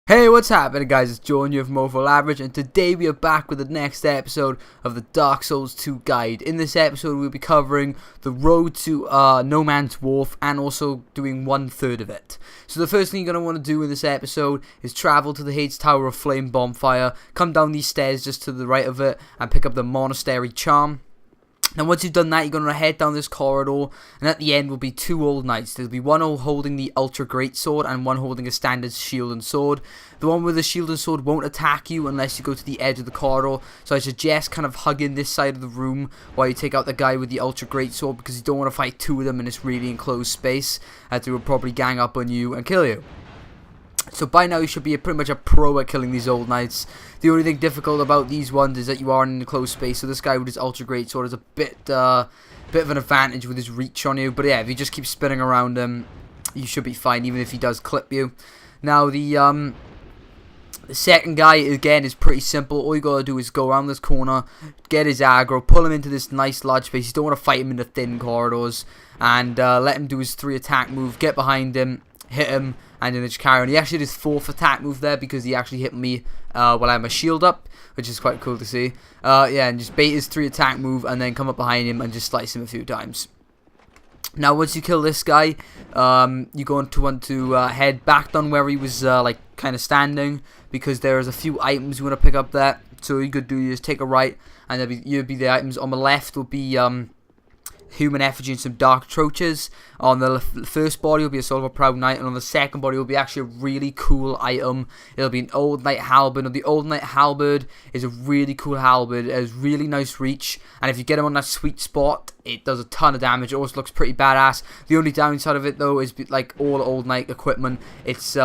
Hey, what's happening, guys? It's Joe here from Overall Average, and today we are back with the next episode of the Dark Souls 2 guide. In this episode, we'll be covering the road to No Man's Wharf and also doing 1/3 of it. So the first thing you're going to want to do in this episode is travel to the Hades Tower of Flame Bonfire, come down these stairs just to the right of it, and pick up the Monastery Charm. Now once you've done that, you're going to head down this corridor, and at the end will be two old knights. There'll be one holding the Ultra Great Sword and one holding a standard shield and sword. The one with the shield and sword won't attack you unless you go to the edge of the corridor, so I suggest kind of hugging this side of the room while you take out the guy with the Ultra Great Sword, because you don't want to fight two of them in this really enclosed space, as they will probably gang up on you and kill you. So by now you should be pretty much a pro at killing these old knights. The only thing difficult about these ones is that you are in an enclosed space, so this guy with his Ultra Great Sword is a bit of an advantage with his reach on you. But yeah, if you just keep spinning around him, you should be fine, even if he does clip you. Now the second guy, again, is pretty simple. All you gotta do is go around this corner, get his aggro, pull him into this nice large space. You don't want to fight him in the thin corridors, and let him do his 3 attack move, get behind him, hit him, and then just carry on. He actually did his 4th attack move there because he actually hit me while I had my shield up, which is quite cool to see. Yeah, and just bait his 3 attack move and then come up behind him and just slice him a few times. Now once you kill this guy, you're going to want to head back down where he was like kind of standing, because there's a few items you want to pick up there. So you could do is take a right, and there'll be the items on the left will be human effigy and some dark troches. On the first body will be a Soul of a Proud Knight, and on the second body will be actually a really cool item. It'll be an Old Knight Halberd. Now, the Old Knight Halberd is a really cool halberd. It has really nice reach, and if you get him on that sweet spot, it does a ton of damage. It also looks pretty badass. The only downside of it, though, is like all Old Knight equipment, its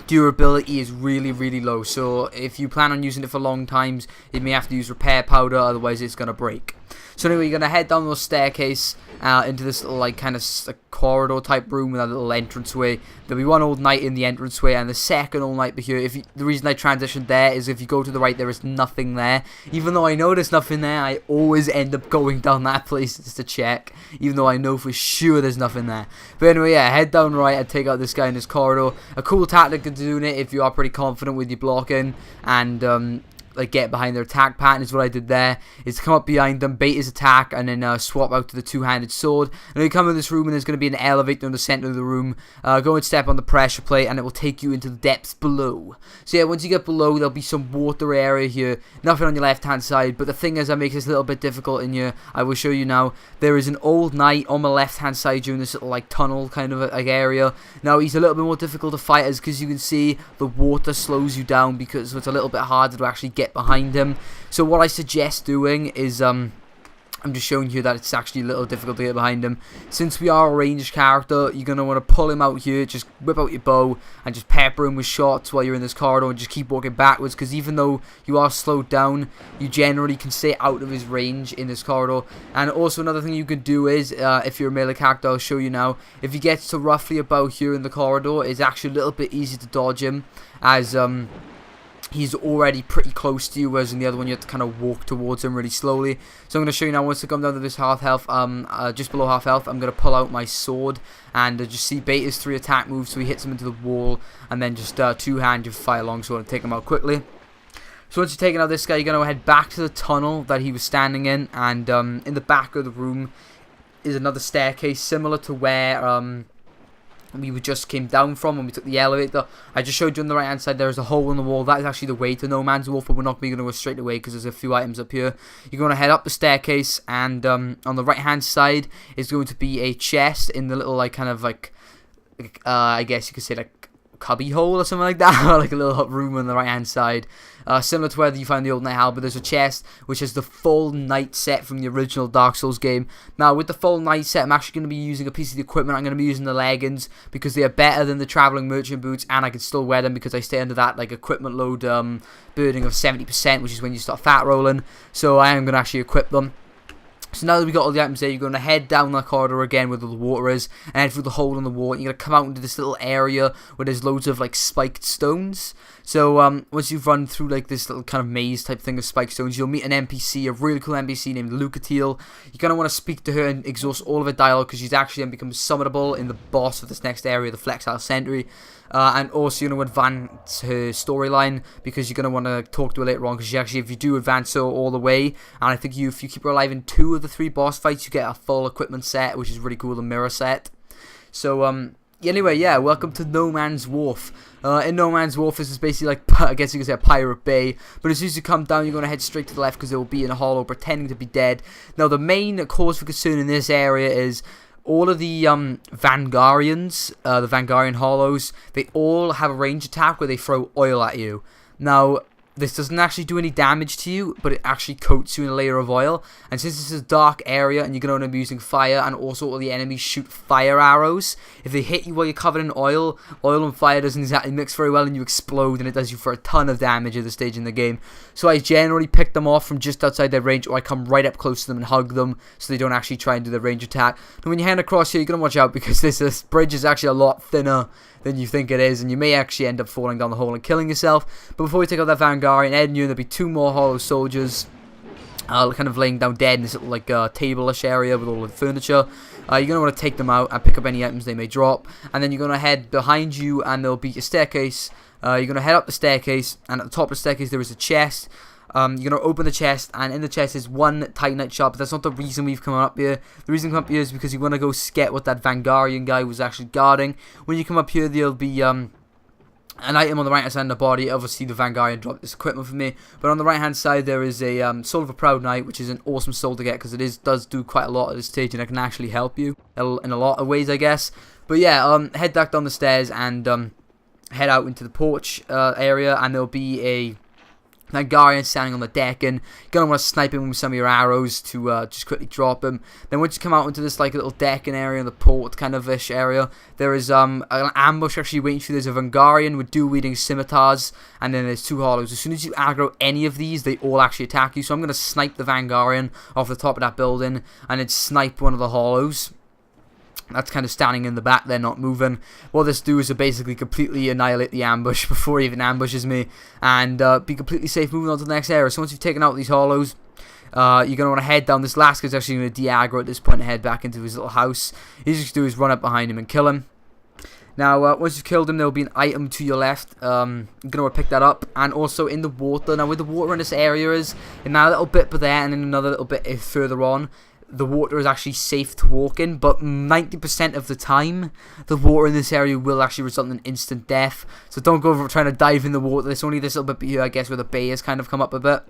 durability is really low. So if you plan on using it for long times, you may have to use repair powder, otherwise it's going to break. So anyway, you're going to head down the staircase into this little like kind of corridor type room with a little entranceway. There'll be one old knight in the entranceway and the second old knight here. The reason I transitioned there is if you go to the right, there is nothing there. Even though I know there's nothing there, I always end up going down that place just to check, even though I know for sure there's nothing there. But anyway, yeah, head down right and take out this guy in this corridor. A cool tactic to do it if you are pretty confident with your blocking and like get behind their attack pattern is what I did there, is to come up behind them, bait his attack, and then swap out to the two-handed sword. And you come in this room, and there's going to be an elevator in the center of the room. Go and step on the pressure plate, and it will take you into the depths below. So yeah, once you get below, there'll be some water area here. Nothing on your left-hand side, but the thing is that makes this a little bit difficult in here. I will show you now. There is an old knight on the left-hand side during this little like tunnel kind of like area. Now he's a little bit more difficult to fight, as because you can see the water slows you down, because it's a little bit harder to actually get behind him. So what I suggest doing is I'm just showing you that it's actually a little difficult to get behind him. Since we are a ranged character, you're going to want to pull him out here, just whip out your bow and just pepper him with shots while you're in this corridor, and just keep walking backwards, because even though you are slowed down, you generally can stay out of his range in this corridor. And also another thing you can do is, if you're a melee character, I'll show you now, if he gets to roughly about here in the corridor, it's actually a little bit easy to dodge him, as he's already pretty close to you, whereas in the other one you have to kind of walk towards him really slowly. So I'm going to show you now, once I come down to this half health, just below half health, I'm going to pull out my sword and just see bait his 3 attack moves, so he hits him into the wall, and then just two-hand your fire long sword and take him out quickly. So once you've taken out this guy, you're going to head back to the tunnel that he was standing in, and in the back of the room is another staircase similar to where we just came down from when we took the elevator. I just showed you on the right hand side there's a hole in the wall. That is actually the way to No Man's Wharf, but we're not going to go straight away because there's a few items up here. You're going to head up the staircase, and on the right hand side is going to be a chest in the little like kind of like I guess you could say like cubby hole or something like that, or like a little room on the right hand side, similar to where you find the Old Knight Halberd. There's a chest which is the full knight set from the original Dark Souls game. Now with the full knight set, I'm actually going to be using a piece of the equipment. I'm going to be using the leggings because they are better than the traveling merchant boots, and I can still wear them because I stay under that like equipment load burning of 70%, which is when you start fat rolling. So I am going to actually equip them. So now that we've got all the items there, you're going to head down that corridor again where the water is, and head through the hole in the wall, and you're going to come out into this little area where there's loads of like spiked stones. So once you've run through like this little kind of maze type thing of spike stones, you'll meet an NPC, a really cool NPC named Lucatiel. You're going to want to speak to her and exhaust all of her dialogue, because she's actually going to become summonable in the boss of this next area, the Flexile Sentry. and also you're going to advance her storyline, because you're going to want to talk to her later on, because if you do advance her all the way, and I think if you keep her alive in 2 of the 3 boss fights, you get a full equipment set, which is really cool, the mirror set. So anyway, yeah, welcome to No Man's Wharf. In No Man's Wharf, this is basically like, I guess you could say, a pirate bay. But as soon as you come down, you're going to head straight to the left, because it will be in a hollow pretending to be dead. Now, the main cause for concern in this area is all of the Vangarians, the Vangarian hollows, they all have a range attack where they throw oil at you. Now, this doesn't actually do any damage to you, but it actually coats you in a layer of oil. And since this is a dark area and you're going to be using fire, and also all the enemies shoot fire arrows, if they hit you while you're covered in oil and fire doesn't exactly mix very well, and you explode, and it does you for a ton of damage at this stage in the game. So I generally pick them off from just outside their range, or I come right up close to them and hug them so they don't actually try and do the range attack. And when you hand across here, you're going to watch out, because this bridge is actually a lot thinner than you think it is, and you may actually end up falling down the hole and killing yourself. But before we take out that Vangarian, Ed and you, there'll be 2 more hollow soldiers kind of laying down dead in this little like table-ish area with all the furniture. You're going to want to take them out and pick up any items they may drop, and then you're going to head behind you, and there'll be a staircase. You're going to head up the staircase, and at the top of the staircase there is a chest. You're going to open the chest, and in the chest is 1 Titanite shard, but that's not the reason we've come up here. The reason we come up here is because you want to go get what that Vangarian guy was actually guarding. When you come up here, there'll be an item on the right hand side of the body. Obviously the Vangarian dropped this equipment for me, but on the right hand side there is a Soul of a Proud Knight, which is an awesome soul to get, because it does do quite a lot at this stage, and it can actually help you in a lot of ways, I guess. But yeah, head back down the stairs and head out into the porch area, and there'll be a Vangarian standing on the deck, and you're going to want to snipe him with some of your arrows to just quickly drop him. Then once you come out into this like little decking area in the port kind of ish area, there is an ambush actually waiting for you. There's a Vangarian with dual wielding scimitars, and then there's 2 hollows. As soon as you aggro any of these, they all actually attack you. So I'm going to snipe the Vangarian off the top of that building, and then snipe one of the hollows that's kind of standing in the back there, not moving. What this do is to basically completely annihilate the ambush before it even ambushes me, and be completely safe moving on to the next area. So once you've taken out these hollows, you're going to want to head down. This last guy's actually going to de-aggro at this point and head back into his little house. He's just going to do is run up behind him and kill him. Now, once you've killed him, there will be an item to your left. You're going to want to pick that up. And also in the water. Now, where the water in this area is, in that little bit but there, and then another little bit further on, the water is actually safe to walk in, but 90% of the time, the water in this area will actually result in instant death. So don't go over trying to dive in the water. There's only this little bit here, I guess, where the bay has kind of come up a bit.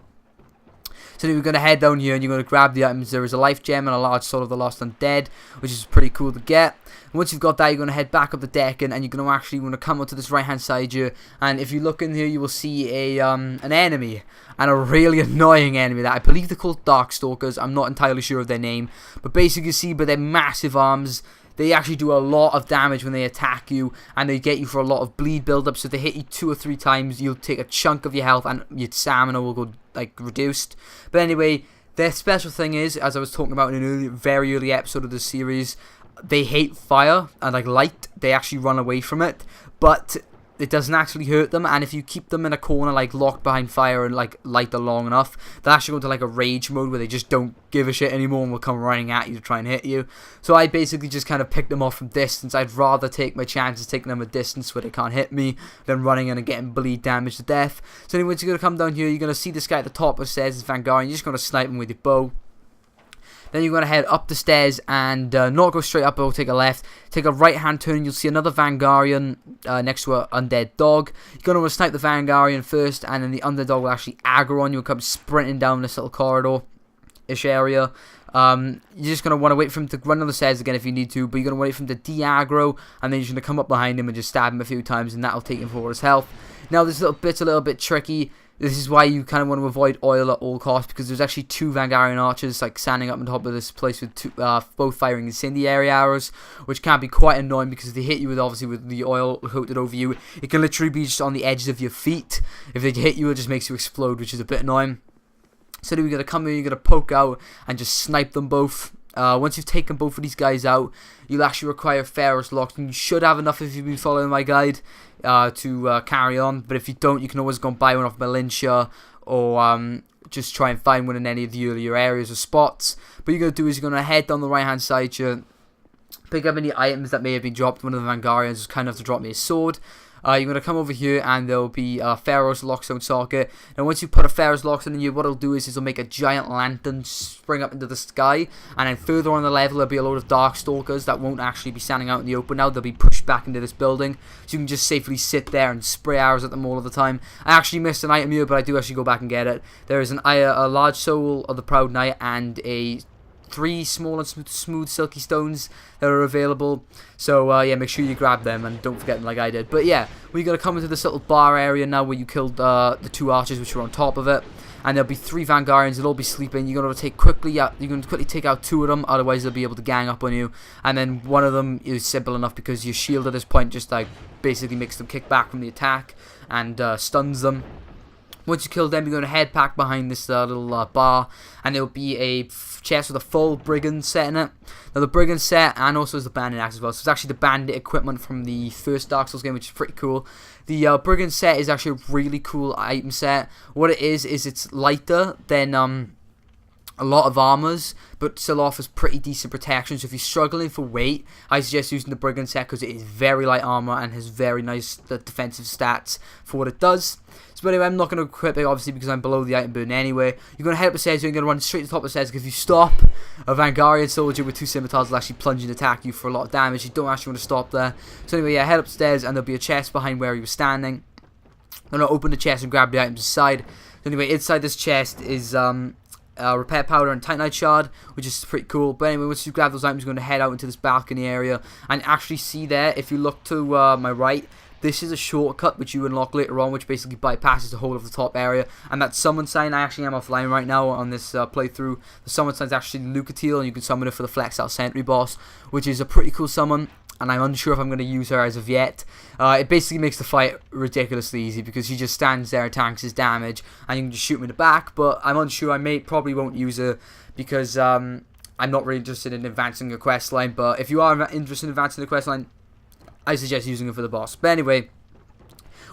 So you're going to head down here, and you're going to grab the items. There is a life gem and a large soul of the lost undead, which is pretty cool to get. And once you've got that, you're going to head back up the deck, and you're going to actually want to come up to this right hand side here. And if you look in here, you will see an enemy, and a really annoying enemy that I believe they're called Darkstalkers. I'm not entirely sure of their name, but basically you see by their massive arms, they actually do a lot of damage when they attack you, and they get you for a lot of bleed build-up. So if they hit you 2 or 3 times, you'll take a chunk of your health, and your stamina will go like reduced. But anyway, their special thing is, as I was talking about in an very early episode of the series, they hate fire and like light. They actually run away from it, but it doesn't actually hurt them. And if you keep them in a corner, like locked behind fire and like light them long enough, they'll actually go into like a rage mode where they just don't give a shit anymore and will come running at you to try and hit you. So I basically just kind of pick them off from distance. I'd rather take my chances taking them a distance where they can't hit me than running in and getting bleed damage to death. So anyway, once you're going to come down here, you're going to see this guy at the top of the stairs, it's Vangarian. You're just going to snipe him with your bow. Then you're going to head up the stairs and not go straight up, but take a left. Take a right hand turn, you'll see another Vangarian next to an undead dog. You're going to want to snipe the Vangarian first, and then the undead dog will actually aggro on you and come sprinting down this little corridor-ish area. You're just going to want to wait for him to run on the stairs again if you need to, but you're going to wait for him to de-aggro, and then you're going to come up behind him and just stab him a few times, and that'll take him for his health. Now this little bit's a little bit tricky. This is why you kind of want to avoid oil at all costs, because there's actually 2 Vangarian archers like standing up on top of this place with both firing incendiary arrows, which can be quite annoying because if they hit you with obviously with the oil coated over you, it can literally be just on the edges of your feet. If they hit you, it just makes you explode, which is a bit annoying. So then we're going to come here, you're going to poke out and just snipe them both. Once you've taken both of these guys out, you'll actually require Ferrous Locks, and you should have enough if you've been following my guide to carry on. But if you don't, you can always go and buy one off Melintia, or just try and find one in any of the earlier areas or spots. But you're going to do is you're going to head down the right hand side here, pick up any items that may have been dropped. One of the Vangarians is kind enough to drop me a sword. you're going to come over here and there'll be Pharaoh's Lockstone socket. And once you put a Pharaoh's Lockstone in here, what it'll do is it'll make a giant lantern spring up into the sky. And then further on the level, there'll be a load of Darkstalkers that won't actually be standing out in the open now. They'll be pushed back into this building. So you can just safely sit there and spray arrows at them all of the time. I actually missed an item here, but I do actually go back and get it. There is a large soul of the Proud Knight and 3 small and smooth silky stones that are available. So yeah, make sure you grab them and don't forget them like I did. But yeah, we're going to come into this little bar area now where you killed the 2 archers which were on top of it. And there'll be 3 Vangarians. They'll all be sleeping. You're going to quickly take out 2 of them, otherwise they'll be able to gang up on you. And then one of them is simple enough because your shield at this point just like basically makes them kick back from the attack and stuns them. Once you kill them, you're going to head back behind this little bar, and there'll be a chest with a full Brigand set in it. Now, the Brigand set, and also the Bandit axe as well. So it's actually the Bandit equipment from the first Dark Souls game, which is pretty cool. The Brigand set is actually a really cool item set. What it is it's lighter than a lot of armors, but still offers pretty decent protection. So if you're struggling for weight, I suggest using the Brigand set because it is very light armor and has very nice defensive stats for what it does. So but anyway, I'm not going to equip it obviously because I'm below the item burn anyway. You're going to head up the stairs, you're going to run straight to the top of the stairs because if you stop, a Vangarian soldier with 2 scimitars will actually plunge and attack you for a lot of damage. You don't actually want to stop there. So anyway, yeah, head upstairs and there'll be a chest behind where you were standing. I'm going to open the chest and grab the items inside. So anyway, inside this chest is repair powder and Titanite shard, which is pretty cool. But anyway, once you grab those items, you're going to head out into this balcony area and actually see there, if you look to my right, this is a shortcut which you unlock later on, which basically bypasses the whole of the top area. And that summon sign, I actually am offline right now on this playthrough. The summon sign is actually Lucatiel, and you can summon it for the Flex Out Sentry boss, which is a pretty cool summon. And I'm unsure if I'm going to use her as of yet. It basically makes the fight ridiculously easy because she just stands there and tanks his damage, and you can just shoot him in the back. But I'm unsure. I probably won't use her because I'm not really interested in advancing a quest line. But if you are interested in advancing the quest line, I suggest using it for the boss. But anyway,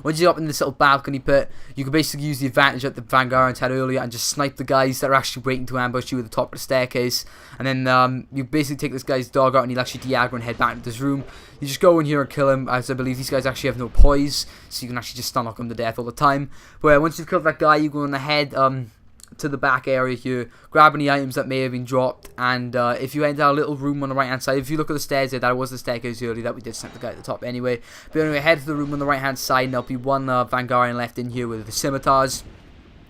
once you're up in this little balcony pit, you can basically use the advantage that the Vangarians had earlier and just snipe the guys that are actually waiting to ambush you at the top of the staircase. And then you basically take this guy's dog out and he'll actually de-aggro and head back into this room. You just go in here and kill him, as I believe these guys actually have no poise, so you can actually just stun lock them to death all the time. But once you've killed that guy, you go on ahead to the back area here, grab any items that may have been dropped, and if you enter a little room on the right hand side, if you look at the stairs there, that was the staircase earlier that we did send the guy at the top anyway. But anyway, head to the room on the right hand side, and there'll be 1 Vangarian left in here with the scimitars.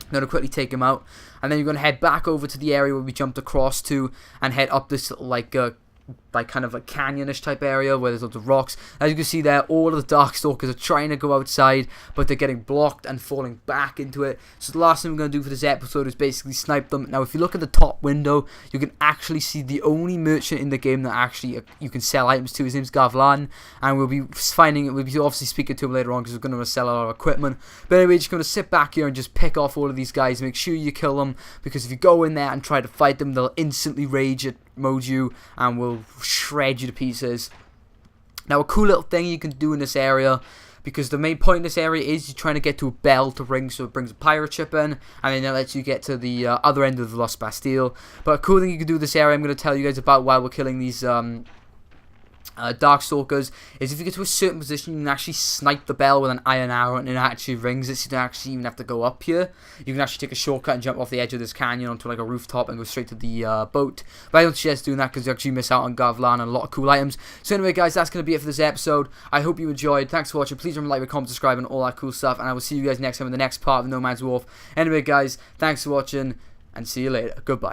I'm going to quickly take him out, and then you're going to head back over to the area where we jumped across to, and head up this little like kind of a canyonish type area where there's lots of rocks. As you can see there, all of the Darkstalkers are trying to go outside, but they're getting blocked and falling back into it. So the last thing we're going to do for this episode is basically snipe them. Now if you look at the top window, you can actually see the only merchant in the game that actually you can sell items to. His name's Gavlan, and we'll be obviously speaking to him later on because we're going to sell a lot of equipment. But anyway, just going to sit back here and just pick off all of these guys. Make sure you kill them, because if you go in there and try to fight them, they'll instantly rage at mode you and will shred you to pieces. Now a cool little thing you can do in this area, because the main point in this area is you're trying to get to a bell to ring, so it brings a pirate ship in, and then that lets you get to the other end of the Lost Bastille. But a cool thing you can do in this area I'm going to tell you guys about while we're killing these Darkstalkers is if you get to a certain position, you can actually snipe the bell with an iron arrow and it actually rings it, so you don't actually even have to go up here. You can actually take a shortcut and jump off the edge of this canyon onto like a rooftop and go straight to the boat. But I don't suggest doing that because you actually miss out on Gavlan and a lot of cool items. So anyway guys, that's going to be it for this episode. I hope you enjoyed. Thanks for watching. Please remember to like, comment, subscribe and all that cool stuff, and I will see you guys next time in the next part of No Man's Wharf. Anyway guys, thanks for watching and see you later. Goodbye.